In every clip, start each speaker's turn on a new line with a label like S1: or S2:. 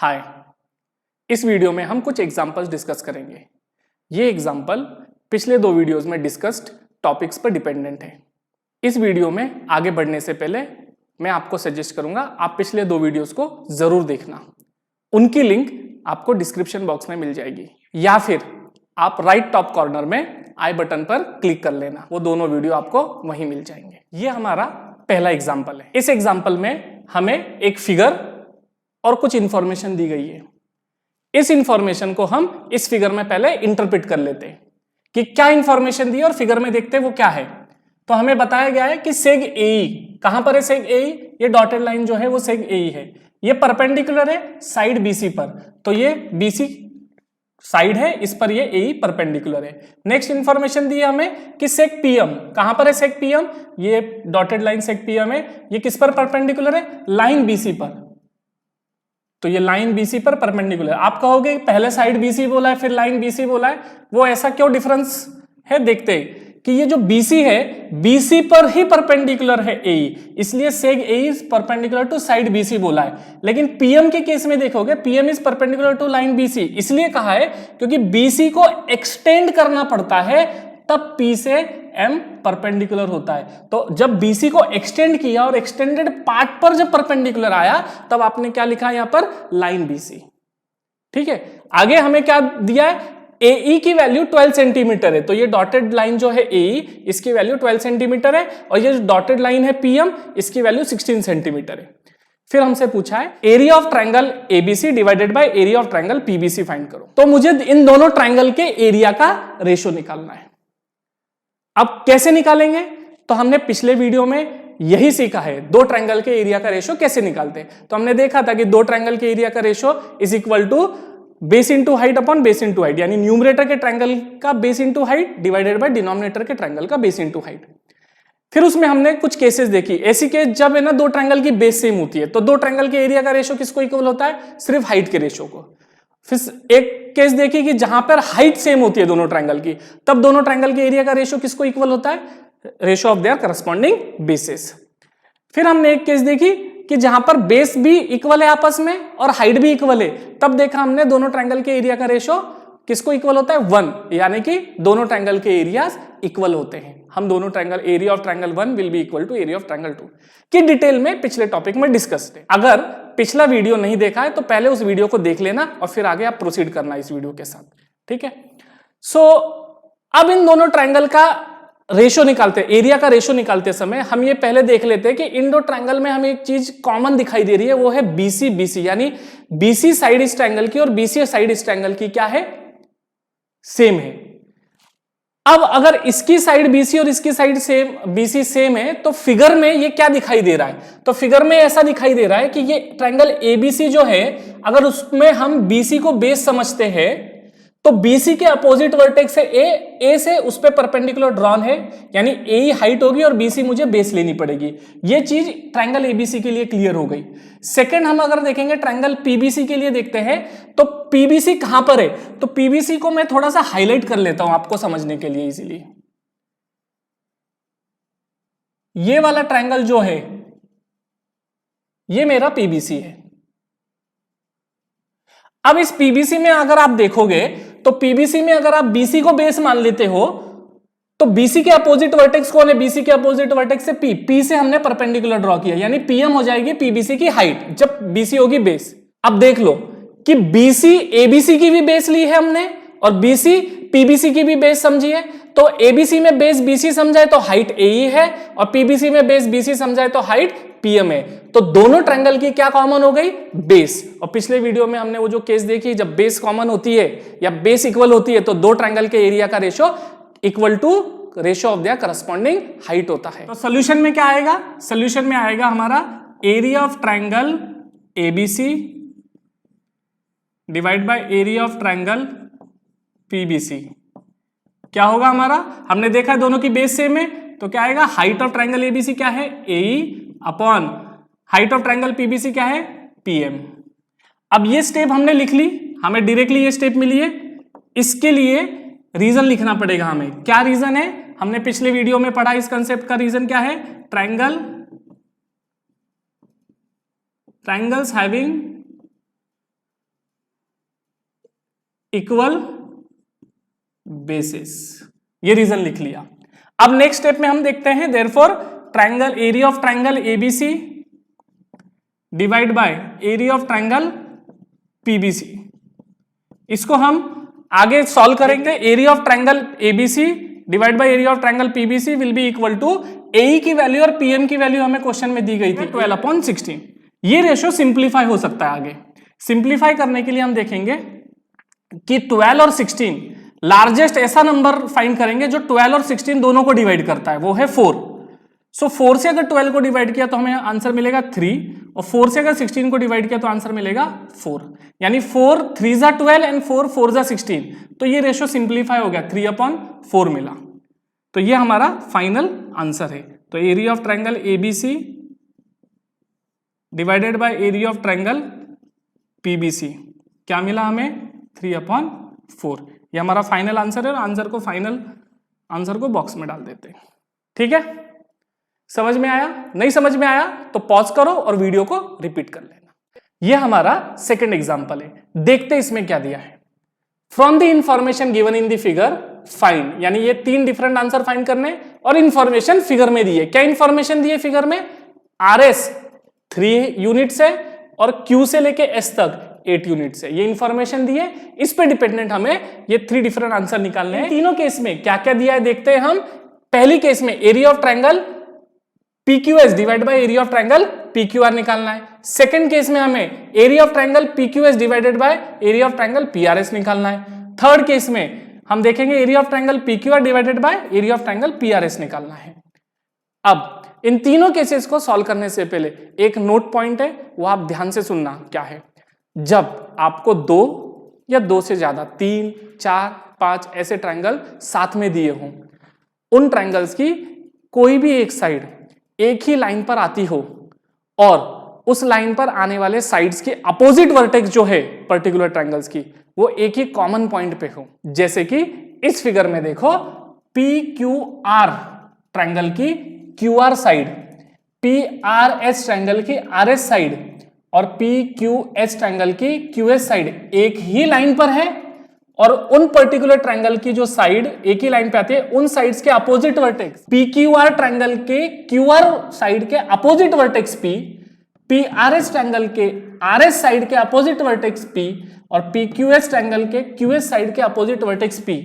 S1: हाय, इस वीडियो में हम कुछ एग्जांपल्स डिस्कस करेंगे। ये एग्जांपल पिछले 2 वीडियोस में डिस्कस्ड टॉपिक्स पर डिपेंडेंट है। इस वीडियो में आगे बढ़ने से पहले मैं आपको सजेस्ट करूंगा आप पिछले 2 वीडियोस को जरूर देखना। उनकी लिंक आपको डिस्क्रिप्शन बॉक्स में मिल जाएगी या फिर आप राइट टॉप कॉर्नर में आई बटन पर क्लिक कर लेना, वो दोनों वीडियो आपको वहीं मिल जाएंगे। ये हमारा पहला एग्जाम्पल है। इस एग्जाम्पल में हमें एक फिगर और कुछ इंफॉर्मेशन दी गई है। इस इंफॉर्मेशन को हम इस फिगर में पहले इंटरप्रेट कर लेते हैं कि क्या इंफॉर्मेशन दी और फिगर में देखते हैं वो क्या है। तो हमें बताया गया है कि सेग एई, कहां पर है सेग एई? ये डॉटेड लाइन जो है वो सेग एई है। ये परपेंडिकुलर है साइड बीसी पर, तो ये बीसी साइड है, इस पर ये एई परपेंडिकुलर है। नेक्स्ट इंफॉर्मेशन दी है हमें कि सेग पीएम, कहां पर है सेग पीएम? ये डॉटेड लाइन सेग पीएम है। ये किस पर परपेंडिकुलर है? लाइन बीसी पर, तो ये लाइन बीसी पर परपेंडिकुलर। आप कहोगे पहले साइड बीसी बोला है फिर लाइन बीसी बोला है, वो ऐसा क्यों डिफरेंस है? देखते हैं कि ये जो बीसी है बीसी पर ही परपेंडिकुलर है एई, इसलिए seg AE is perpendicular to side BC बोला है। लेकिन पीएम के केस में देखोगे PM is perpendicular to line BC, इसलिए कहा है क्योंकि बीसी को एक्सटेंड करना पड़ता है, तब पी से एम परपेंडिकुलर होता है। तो जब बीसी को एक्सटेंड किया और एक्सटेंडेड पार्ट पर जब परपेंडिकुलर आया तब आपने क्या लिखा यहां पर? Line BC. ठीक है, आगे हमें क्या दिया है? एई की वैल्यू 12 सेंटीमीटर है, तो ये डॉटेड लाइन जो है एई इसकी वैल्यू 12 सेंटीमीटर है, और ये जो डॉटेड लाइन है पीएम इसकी वैल्यू 16 सेंटीमीटर है। फिर हमसे पूछा है area of triangle ABC divided by area of triangle PBC find करो। तो मुझे इन दोनों ट्रायंगल के एरिया का रेशो निकालना है। अब कैसे निकालेंगे? तो हमने पिछले वीडियो में यही सीखा है, 2 ट्रायंगल के एरिया का रेशो कैसे निकालते हैं। तो हमने देखा था कि 2 ट्रायंगल के एरिया का ratio is equal to base into height upon base into height, यानी न्यूमरेटर के ट्रायंगल का base into height divided by denominator के ट्रायंगल का बेस इंटू हाइट। फिर उसमें हमने कुछ केसेस देखी, ऐसी केस जब है ना 2 ट्रायंगल की बेस सेम होती है, तो 2 ट्रायंगल के एरिया का रेशो किसको इक्वल होता है? सिर्फ हाइट के रेशो को। फिर एक केस देखी कि जहां पर हाइट सेम होती है दोनों ट्रायंगल की, तब दोनों ट्रायंगल के एरिया का रेशो किसको इक्वल होता है? Ratio of their corresponding bases. फिर हमने एक केस देखी कि जहां पर बेस भी इक्वल है आपस में और हाइट भी इक्वल है, तब देखा हमने दोनों ट्रायंगल के एरिया का रेशो किसको इक्वल होता है? 1, यानी कि दोनों ट्रायंगल के एरियाज इक्वल होते हैं। हम दोनों triangle area of triangle 1 will be equal to area of triangle 2 की डिटेल में पिछले टॉपिक में डिस्कस्ड है। अगर पिछला वीडियो नहीं देखा है तो पहले उस वीडियो को देख लेना और फिर आगे आप प्रोसीड करना इस वीडियो के साथ। ठीक है, सो अब इन दोनों ट्रायंगल का रेशो निकालते, एरिया का रेशो निकालते समय हम ये पहले देख लेते हैं कि इन 2 ट्रायंगल में हमें एक चीज कॉमन दिखाई दे रही है, वो है बीसी बीसी, यानी बीसी साइड इस ट्रायंगल की और बीसी साइड इस ट्रायंगल की क्या है? सेम है। अब अगर इसकी साइड बीसी और इसकी साइड सेम बीसी सेम है, तो फिगर में ये क्या दिखाई दे रहा है? तो फिगर में ऐसा दिखाई दे रहा है कि ये ट्रायंगल एबीसी जो है, अगर उसमें हम बीसी को बेस समझते हैं तो बीसी के अपोजिट वर्टेक्स है ए से उस पे परपेंडिकुलर ड्रॉन है, यानी ए हाइट होगी और बीसी मुझे बेस लेनी पड़ेगी। ये चीज ट्रायंगल एबीसी के लिए क्लियर हो गई। सेकंड हम अगर देखेंगे ट्रायंगल पीबीसी के लिए देखते हैं, तो पीबीसी कहां पर है? तो पीबीसी को मैं थोड़ा सा हाईलाइट कर लेता हूं आपको समझने के लिए इजीली। ये वाला ट्रायंगल जो है ये मेरा पीबीसी है। अब इस पीबीसी में अगर आप देखोगे तो पीबीसी में अगर आप बीसी को बेस मान लेते हो तो बीसी के अपोजिट वर्टेक्स कौन है? बीसी के अपोजिट वर्टेक्स से पी से हमने परपेंडिकुलर ड्रॉ किया, यानी पीएम हो जाएगी पीबीसी की हाइट जब बीसी होगी बेस। अब देख लो कि बीसी एबीसी की भी बेस ली है हमने और बीसी पीबीसी की भी बेस समझी है, तो एबीसी में बेस बीसी समझाए तो हाइट एई है और पीबीसी में बेस बीसी समझाए तो हाइट पीएम है। तो दोनों ट्रायंगल की क्या कॉमन हो गई? बेस। और पिछले वीडियो में हमने वो जो केस देखी, जब बेस कॉमन होती है या बेस इक्वल होती है तो 2 ट्रायंगल के एरिया का ratio equal to ratio of their corresponding height होता है। तो सॉल्यूशन में क्या आएगा? सॉल्यूशन में आएगा हमारा area of triangle ABC divide by area of triangle PBC. क्या होगा हमारा? हमने देखा दोनों की बेस सेम है, तो क्या आएगा? हाइट ऑफ ट्रायंगल एबीसी क्या है? AE upon height of triangle PBC क्या है? पीएम। अब ये स्टेप हमने लिख ली, हमें डायरेक्टली ये स्टेप मिली है। इसके लिए रीजन लिखना पड़ेगा हमें। क्या रीजन है? हमने पिछले वीडियो में पढ़ा इस कंसेप्ट का रीजन क्या है? ट्रायंगल्स हैविंग इक्वल बेसिस, ये रीजन लिख लिया। अब नेक्स्ट स्टेप में हम देखते हैं therefore triangle, area of triangle ABC divide by area of triangle PBC, इसको हम आगे सॉल्व करेंगे। Area of triangle ABC divide by area of triangle PBC will be equal to AE की वैल्यू और पीएम की वैल्यू हमें question में दी गई थी 12/16। ये रेशियो सिंप्लीफाई हो सकता है आगे। सिंप्लीफाई करने के लिए हम देखेंगे कि 12 और 16 लार्जेस्ट ऐसा नंबर फाइंड करेंगे जो 12 और 16 दोनों को डिवाइड करता है, वो है 4। सो 4 से अगर 12 को डिवाइड किया तो हमें आंसर मिलेगा 3, और 4 से अगर 16 को डिवाइड किया तो आंसर मिलेगा 4। यानी 4 3 जा 12 एंड 4 4 जा 16। तो ये रेशियो सिंप्लीफाई हो गया, 3/4 मिला। तो ये हमारा फाइनल आंसर है। तो area of triangle ABC divided by area of triangle PBC क्या मिला हमें? 3/4। ये हमारा फाइनल आंसर है, और आंसर को फाइनल आंसर को बॉक्स में डाल देते हैं। ठीक है, समझ में आया? नहीं समझ में आया तो पॉज करो और वीडियो को रिपीट कर लेना। ये हमारा सेकंड एग्जांपल है, देखते इसमें क्या दिया है। From the information given in the figure find, यानी ये 3 डिफरेंट आंसर फाइंड करने और इंफॉर्मेशन फिगर में दी है। क्या इंफॉर्मेशन दी है फिगर में? RS 3 यूनिट्स है और Q से लेके S तक 8 यूनिट्स है। ये इंफॉर्मेशन दी है, इस पे डिपेंडेंट हमें ये 3 डिफरेंट आंसर निकालने हैं। तीनों केस में क्या क्या दिया है देखते हैं हम। पहली केस में area of triangle PQS divide by area of triangle PQR निकालना है। सेकंड केस में हमें area of triangle PQS divided by area of triangle PRS निकालना है। थर्ड केस में हम देखेंगे area of triangle PQR divided by area of triangle PRS निकालना है। अब इन तीनों केसेस को सॉल्व करने से पहले एक नोट पॉइंट है, वो आप ध्यान से सुनना। क्या है? जब आपको 2 या 2 से ज्यादा 3 4 5 ऐसे ट्रायंगल साथ में दिए हों, उन ट्रायंगल्स की कोई भी एक साइड एक ही लाइन पर आती हो और उस लाइन पर आने वाले साइड्स के अपोजिट वर्टेक्स जो है पर्टिकुलर ट्रायंगल्स की, वो एक ही कॉमन पॉइंट पे हो। जैसे कि इस फिगर में देखो, PQR ट्रायंगल की QR साइड, PRS ट्रायंगल की RS साइड और PQS ट्रायंगल की QS साइड एक ही लाइन पर है, और उन पर्टिकुलर ट्रायंगल की जो साइड एक ही लाइन पे आती है, उन साइड्स के अपोजिट वर्टेक्स PQR ट्रायंगल के QR साइड के opposite vertex P, PRS triangle के RS साइड के अपोजिट वर्टेक्स P और PQS ट्रायंगल के QS साइड के अपोजिट वर्टेक्स P।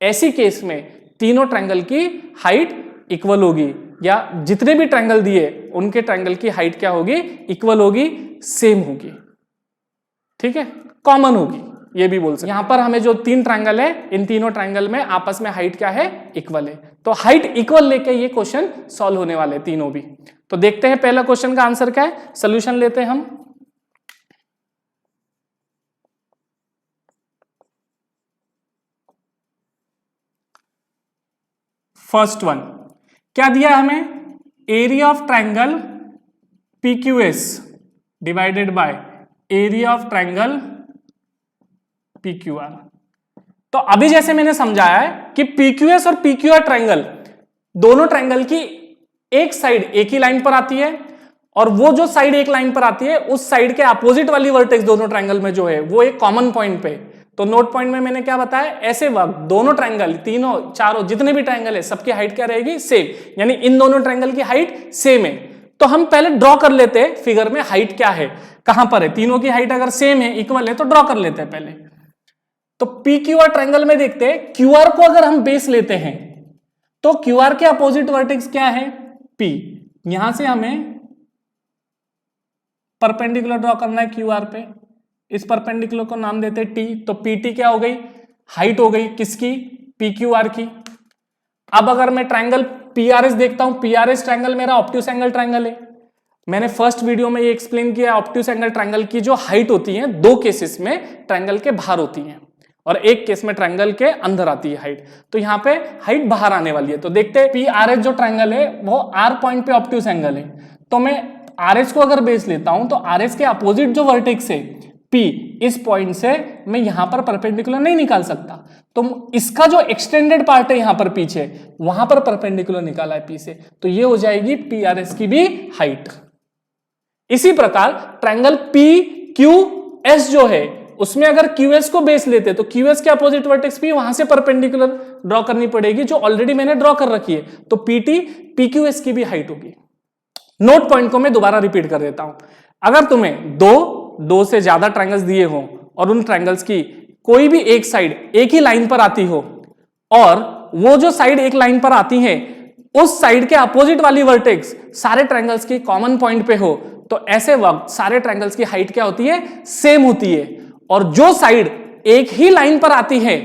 S1: ऐसी केस में तीनों ट्रायंगल की हाइट इक्वल होगी, या जितने भी ट्रायंगल दिए उनके ट्रायंगल की हाइट क्या होगी? इक्वल होगी, सेम होगी। ठीक है, कॉमन होगी, ये भी बोल सकते। यहां पर हमें जो 3 ट्रायंगल है, इन तीनों ट्रायंगल में आपस में हाइट क्या है? इक्वल है। तो हाइट इक्वल लेके ये क्वेश्चन सॉल्व होने वाले तीनों भी। तो देखते हैं पहला क्वेश्चन का आंसर क्या है। सोल्यूशन लेते हैं हम। फर्स्ट वन क्या दिया है हमें? Area of triangle PQS divided by area of triangle PQR। तो अभी जैसे मैंने समझाया है कि PQS और PQR ट्रायंगल, दोनों ट्रायंगल की एक साइड एक ही लाइन पर आती है, और वो जो साइड एक लाइन पर आती है उस साइड के अपोजिट वाली वर्टेक्स दोनों ट्रायंगल में जो है वो एक कॉमन पॉइंट पे। तो नोट पॉइंट में मैंने क्या बताया? ऐसे वक्त दोनों ट्रायंगल, तीनों चारों जितने भी ट्रायंगल है, सबकी हाइट क्या रहेगी? सेम। यानी इन दोनों ट्रायंगल की हाइट सेम है। तो हम पहले ड्रॉ कर लेते हैं फिगर में हाइट क्या है, कहां पर है। तीनों की हाइट अगर सेम है, इक्वल है, तो ड्रॉ कर लेते हैं पहले। तो PQR ट्रायंगल में देखते हैं, QR को अगर हम बेस लेते हैं तो QR के अपोजिट वर्टेक्स क्या है? P। यहां से हमें परपेंडिकुलर ड्रॉ करना है QR पे। इस परपेंडिकुलर को नाम देते हैं T। तो PT क्या हो गई? हाइट हो गई किसकी? PQR की। अब अगर मैं ट्रायंगल PRS देखता हूं, PRS ट्रायंगल मेरा ऑब्ट्यूस एंगल ट्रायंगल है। मैंने फर्स्ट वीडियो में ये एक्सप्लेन किया, ऑब्ट्यूस एंगल ट्रायंगल की जो हाइट होती है 2 केसेस में ट्रायंगल के बाहर होती है और एक केस में ट्रायंगल के अंदर आती है हाइट। तो यहाँ पे हाइट बाहर आने वाली है। तो देखते हैं PRS जो ट्रायंगल है वो R पॉइंट पे ऑब्ट्यूस एंगल है। तो मैं RS को अगर बेस लेता हूं तो RS के अपोजिट जो वर्टेक्स है P, इस पॉइंट से मैं यहां पर परपेंडिकुलर नहीं निकाल सकता। तो इसका जो एक्सटेंडेड पार्ट है यहां पर पीछे, वहां पर परपेंडिकुलर निकाला है P से। तो ये हो जाएगी PRS की भी हाइट। इसी प्रकार ट्रायंगल PQS जो है उसमें अगर QS को बेस लेते तो QS के अपोजिट वर्टेक्स P वहां से परपेंडिकुलर ड्रॉ करनी पड़ेगी जो ऑलरेडी मैंने ड्रॉ कर रखी है, तो PT PQS की भी हाइट होगी। नोट पॉइंट को मैं दोबारा रिपीट कर देता हूं। अगर तुम्हें दो से ज्यादा ट्रायंगल्स दिए हो और उन ट्रायंगल्स की कोई भी एक साइड एक ही लाइन पर आती हो और वो जो साइड एक लाइन पर आती है उस साइड के अपोजिट वाली वर्टेक्स सारे ट्रायंगल्स की कॉमन पॉइंट पे हो, तो ऐसे वक्त सारे ट्रायंगल्स की हाइट क्या होती है? सेम होती है। और जो साइड एक ही लाइन पर आती है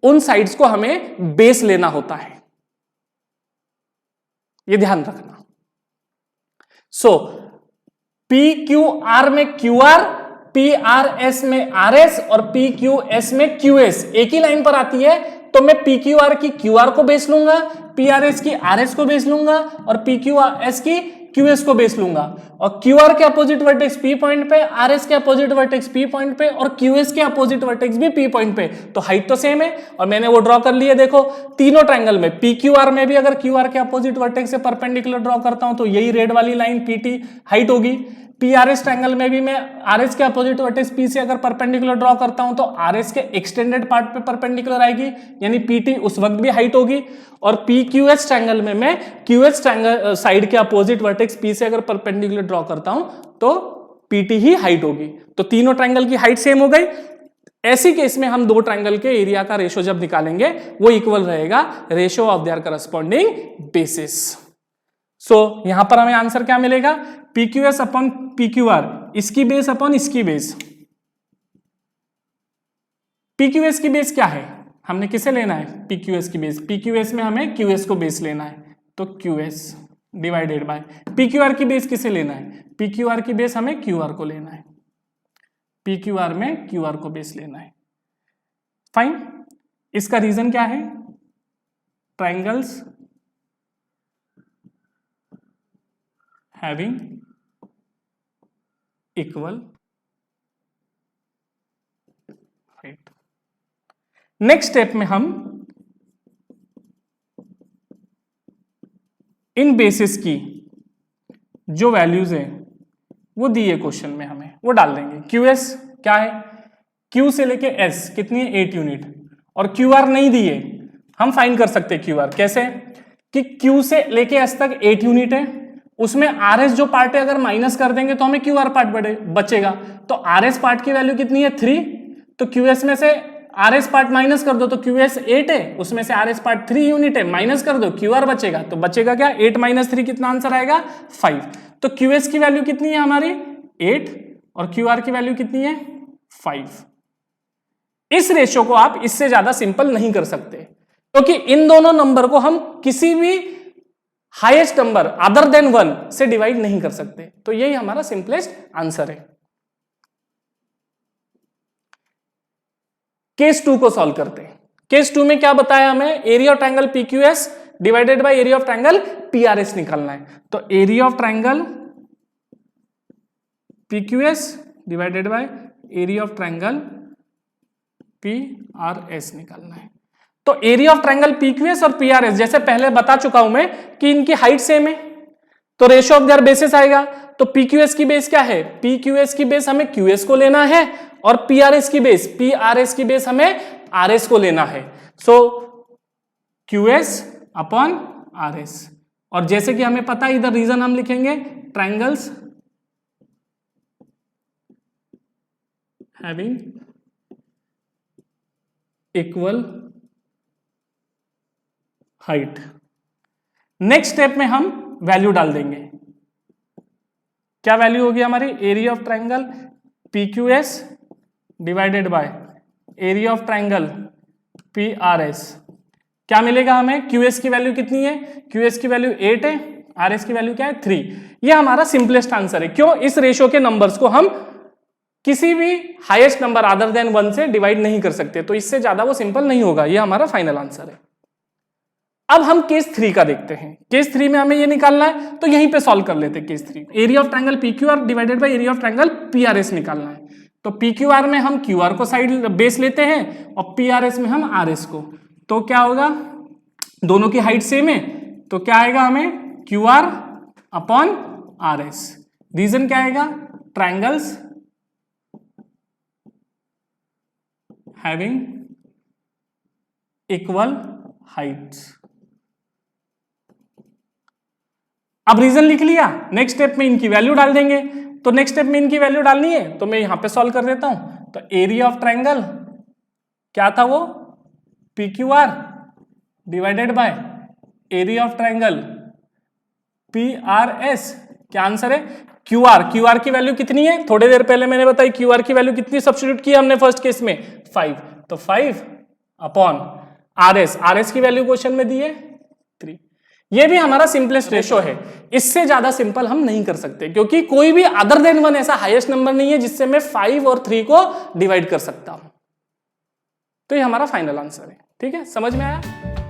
S1: उन साइड्स को हमें बेस लेना होता है, ये ध्यान रखना। PQR में QR, PRS में RS और PQS में QS एक ही लाइन पर आती है, तो मैं PQR की QR को बेस लूंगा, PRS की RS को बेस लूंगा और PQS की QS को बेस लूंगा। और QR के अपोजिट वर्टेक्स P पॉइंट पे, RS के अपोजिट वर्टेक्स P पॉइंट पे और QS के अपोजिट वर्टेक्स भी P पॉइंट पे, तो हाइट तो सेम है और मैंने वो ड्रॉ कर ली है। देखो तीनों ट्रायंगल में PQR में भी अगर QR के अपोजिट वर्टेक्स से परपेंडिकुलर ड्रॉ करता हूं तो यही रेड वाली लाइन PT हाइट होगी। PRS ट्रायंगल में भी मैं RS के अपोजिट वर्टेक्स P से अगर परपेंडिकुलर ड्रॉ करता हूं तो RS के एक्सटेंडेड पार्ट पे परपेंडिकुलर आएगी, यानी PT उस वक्त भी हाइट होगी। और PQS ट्रायंगल में मैं QS ट्रायंगल साइड के अपोजिट वर्टेक्स P से अगर परपेंडिकुलर ड्रॉ करता हूं तो PT ही हाइट होगी। तो तीनों ट्रायंगल की हाइट सेम हो गई। ऐसी केस में हम दो ट्रायंगल के एरिया का रेशो जब निकालेंगे वो इक्वल रहेगा ratio of their corresponding bases. So यहां पर हमें आंसर क्या मिलेगा? PQS अपॉन PQR, इसकी बेस अपॉन इसकी बेस। PQS की बेस क्या है? हमने किसे लेना है? PQS की बेस। PQS में हमें QS को बेस लेना है, तो QS डिवाइडेड बाय PQR की बेस किसे लेना है? PQR की बेस हमें QR को लेना है, PQR में QR को बेस लेना है। फाइन। इसका रीजन क्या है? Triangles having equal height. Next step में हम इन बेसिस की जो वैल्यूज है वो दी है क्वेश्चन में, हमें वो डाल देंगे। QS क्या है? Q से लेके S कितनी है? 8 यूनिट। और QR नहीं दी है, हम फाइंड कर सकते हैं QR। कैसे? कि Q से लेके S तक 8 यूनिट है, उसमें RS जो पार्ट है अगर माइनस कर देंगे तो हमें QR पार्ट बचेगा। तो RS पार्ट की वैल्यू कितनी है? 3। तो QS में से RS पार्ट माइनस कर दो तो QS 8 है, उसमें से RS पार्ट 3 यूनिट है, माइनस कर दो QR बचेगा। तो बचेगा क्या? 8 - 3 कितना आंसर आएगा? 5। तो QS की वैल्यू कितनी है हमारी? 8 और QR की वैल्यू कितनी है? 5। इस रेशियो को आप इससे ज्यादा सिंपल नहीं कर सकते, क्योंकि इन दोनों नंबर को हम किसी भी हाईएस्ट नंबर अदर देन 1 से डिवाइड नहीं कर सकते। तो यही हमारा सिंपलेस्ट आंसर है। केस 2 को सॉल्व करते हैं। केस 2 में क्या बताया हमें? Area of triangle PQS divided by area of triangle PRS निकालना है। तो area of triangle PQS divided by area of triangle PRS निकालना है। तो एरिया ऑफ ट्रायंगल PQS और PRS जैसे पहले बता चुका हूं मैं कि इनकी हाइट सेम है, तो रेशियो ऑफ देयर बेसिस आएगा। तो PQS की बेस क्या है? PQS की बेस हमें QS को लेना है और PRS की बेस हमें RS को लेना है। सो QS अपॉन RS। और जैसे कि हमें पता है इधर रीजन हम लिखेंगे triangles having equal height. Next step में हम वैल्यू डाल देंगे। क्या वैल्यू होगी हमारी? Area of triangle PQS divided by area of triangle PRS। क्या मिलेगा हमें? QS की वैल्यू कितनी है? QS की वैल्यू 8 है, RS की वैल्यू क्या है? 3। यह हमारा सिंपलेस्ट आंसर है। क्यों? इस रेशियो के नंबर्स को हम किसी भी हाईएस्ट नंबर अदर देन 1 से डिवाइड नहीं कर सकते, तो इससे ज्यादा वो सिंपल नहीं होगा। यह हमारा फाइनल आंसर है। अब हम केस 3 का देखते हैं। केस 3 में हमें ये निकालना है, तो यहीं पे सॉल्व कर लेते हैं case 3। Area of triangle PQR divided by area of triangle PRS निकालना है। तो PQR में हम QR को साइड बेस लेते हैं और PRS में हम RS को। तो क्या होगा? दोनों की हाइट सेम है, तो क्या आएगा हमें? QR upon RS। रीजन क्या आएगा? Triangles having equal Heights. अब रीजन लिख लिया, नेक्स्ट स्टेप में इनकी वैल्यू डाल देंगे। तो नेक्स्ट स्टेप में इनकी वैल्यू डालनी है तो मैं यहां पे सॉल्व कर देता हूं। तो एरिया ऑफ ट्रायंगल क्या था वो, P Q R divided by area of triangle P R S. क्या आंसर है, क्यू आर। क्यू आर की वैल्यू कितनी है, थोड़ी देर पहले मैंने बताई क्यू आर की वैल्यू कितनी सब्स्टिट्यूट की हमने फर्स्ट केस में 5, तो 5 upon R S. R S की वैल्यू क्वेश्चन में दी है 3। ये भी हमारा सिंपलेस्ट रेशो है, इससे ज्यादा सिंपल हम नहीं कर सकते क्योंकि कोई भी अदर देन 1 ऐसा हाईएस्ट नंबर नहीं है जिससे मैं 5 और 3 को डिवाइड कर सकता हूं। तो ये हमारा फाइनल आंसर है। ठीक है, समझ में आया।